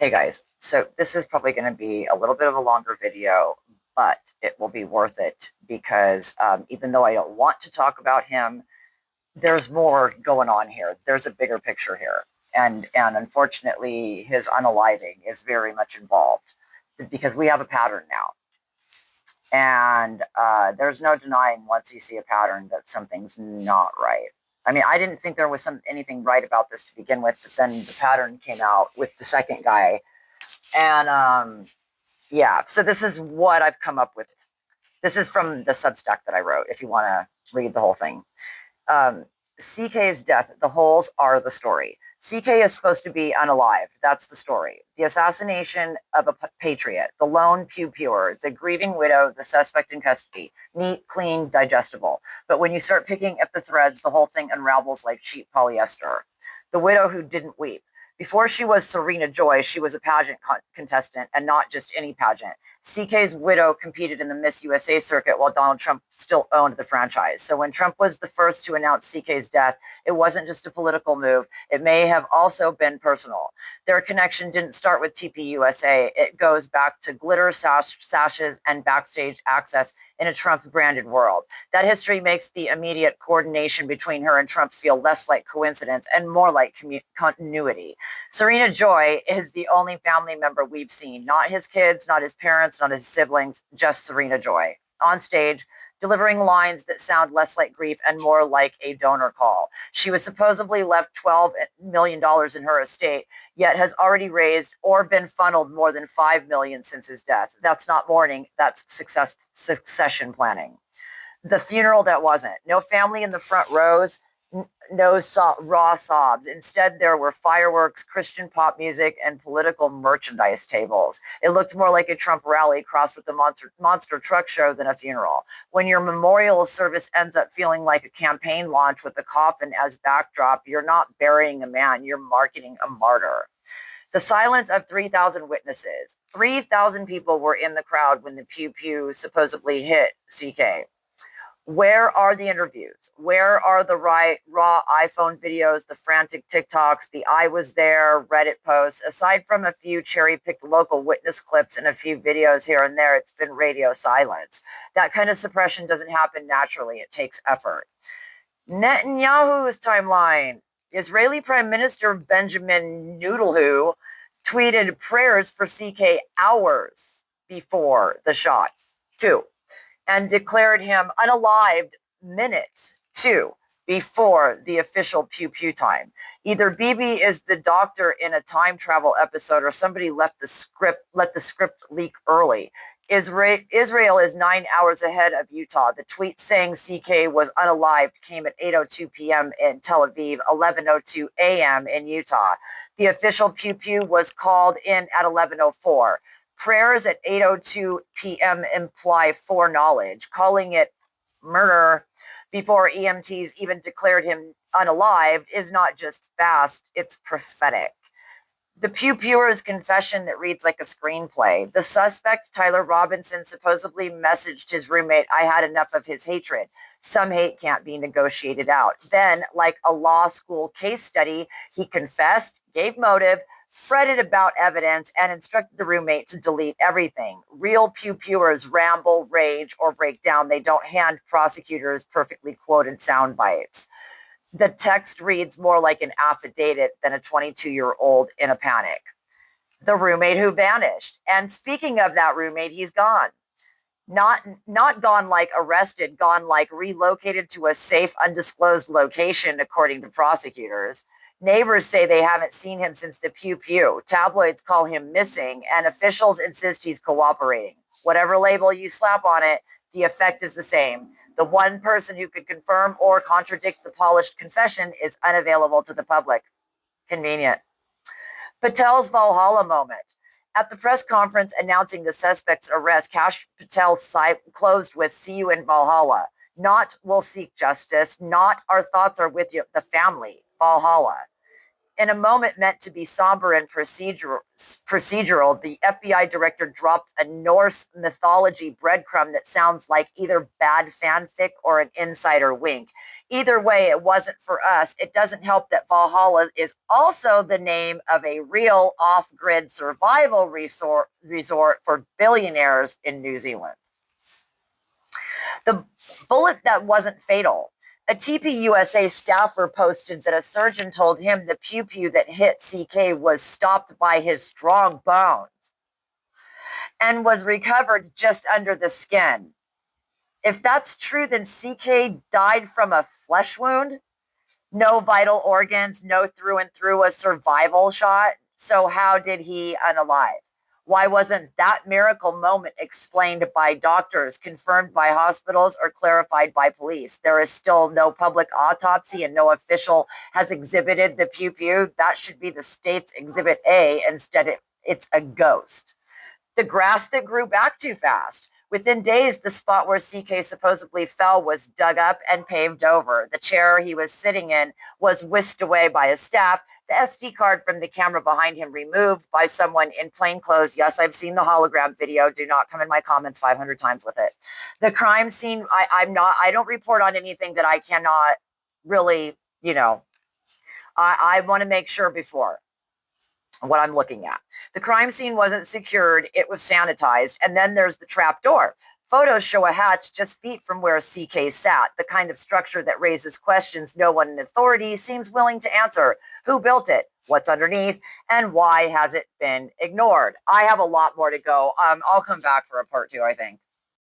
Hey guys, so this is probably going to be a little bit of a longer video, but it will be worth it because even though I don't want to talk about him, there's more going on here. There's a bigger picture here, and unfortunately, his unaliving is very much involved because we have a pattern now, and there's no denying once you see a pattern that something's not right. I mean, I didn't think there was anything right about this to begin with, but then the pattern came out with the second guy, and yeah, so this is what I've come up with. This is from the Substack that I wrote, if you want to read the whole thing. Um, CK's death, the holes are the story. CK is supposed to be unalived. That's the story. The assassination of a patriot, the lone pew pewer, the grieving widow, the suspect in custody. Neat, clean, digestible. But when you start picking at the threads, the whole thing unravels like cheap polyester. The widow who didn't weep. Before she was Serena Joy, she was a pageant contestant, and not just any pageant. CK's widow competed in the Miss USA circuit while Donald Trump still owned the franchise. So when Trump was the first to announce CK's death, it wasn't just a political move. It may have also been personal. Their connection didn't start with TPUSA. It goes back to glitter sashes and backstage access in a Trump-branded world. That history makes the immediate coordination between her and Trump feel less like coincidence and more like continuity. Serena Joy is the only family member we've seen, not his kids, not his parents, not his siblings, just Serena Joy. On stage, delivering lines that sound less like grief and more like a donor call. She was supposedly left $12 million in her estate, yet has already raised or been funneled more than $5 million since his death. That's not mourning, that's succession planning. The funeral that wasn't. No family in the front rows, no raw sobs. Instead, there were fireworks, Christian pop music, and political merchandise tables. It looked more like a Trump rally crossed with a monster truck show than a funeral. When your memorial service ends up feeling like a campaign launch with a coffin as backdrop, you're not burying a man, you're marketing a martyr. The silence of 3,000 witnesses. 3,000 people were in the crowd when the pew pew supposedly hit CK. Where are the interviews? Where are the raw iPhone videos, the frantic TikToks, the I was there Reddit posts? Aside from a few cherry-picked local witness clips and a few videos here and there, it's been radio silence. That kind of suppression doesn't happen naturally. It takes effort. Netanyahu's timeline. Israeli Prime Minister Benjamin Noodlehu tweeted prayers for CK hours before the shot. 2. And declared him unalived minutes, 2, before the official pew pew time. Either Bibi is the doctor in a time travel episode, or somebody let the script leak early. Israel is 9 hours ahead of Utah. The tweet saying CK was unalived came at 8:02 p.m. in Tel Aviv, 11:02 a.m. in Utah. The official pew pew was called in at 11:04. Prayers at 8:02 p.m. imply foreknowledge. Calling it murder before EMTs even declared him unalived is not just fast, it's prophetic. The pew pewer's confession that reads like a screenplay. The suspect, Tyler Robinson, supposedly messaged his roommate, I had enough of his hatred. Some hate can't be negotiated out. Then, like a law school case study, he confessed, gave motive, fretted about evidence, and instructed the roommate to delete everything. Real pew pewers ramble, rage, or break down. They don't hand prosecutors perfectly quoted sound bites. The text reads more like an affidavit than a 22-year-old in a panic. The roommate who vanished. And speaking of that roommate, he's gone. Not gone like arrested, gone like relocated to a safe, undisclosed location, according to prosecutors. Neighbors say they haven't seen him since the pew pew. Tabloids call him missing, and officials insist he's cooperating. Whatever label you slap on it, the effect is the same. The one person who could confirm or contradict the polished confession is unavailable to the public. Convenient. Patel's Valhalla moment. At the press conference announcing the suspect's arrest, Kash Patel closed with, see you in Valhalla. Not, we'll seek justice. Not, our thoughts are with you, the family. Valhalla. In a moment meant to be somber and procedural, the FBI director dropped a Norse mythology breadcrumb that sounds like either bad fanfic or an insider wink. Either way, it wasn't for us. It doesn't help that Valhalla is also the name of a real off-grid survival resort for billionaires in New Zealand. The bullet that wasn't fatal. A TPUSA staffer posted that a surgeon told him the pew-pew that hit CK was stopped by his strong bones and was recovered just under the skin. If that's true, then CK died from a flesh wound. No vital organs, no through and through a survival shot. So how did he unalive? Why wasn't that miracle moment explained by doctors, confirmed by hospitals, or clarified by police? There is still no public autopsy and no official has exhibited the pew-pew. That should be the state's Exhibit A. Instead, it's a ghost. The grass that grew back too fast. Within days, the spot where CK supposedly fell was dug up and paved over. The chair he was sitting in was whisked away by his staff. The SD card from the camera behind him removed by someone in plain clothes. Yes, I've seen the hologram video. Do not come in my comments 500 times with it. The crime scene, I don't report on anything that I cannot really, I want to make sure before what I'm looking at. The crime scene wasn't secured, it was sanitized, and then there's the trap door. Photos show a hatch just feet from where CK sat, the kind of structure that raises questions no one in authority seems willing to answer. Who built it? What's underneath? And why has it been ignored? I have a lot more to go. I'll come back for a part 2, I think.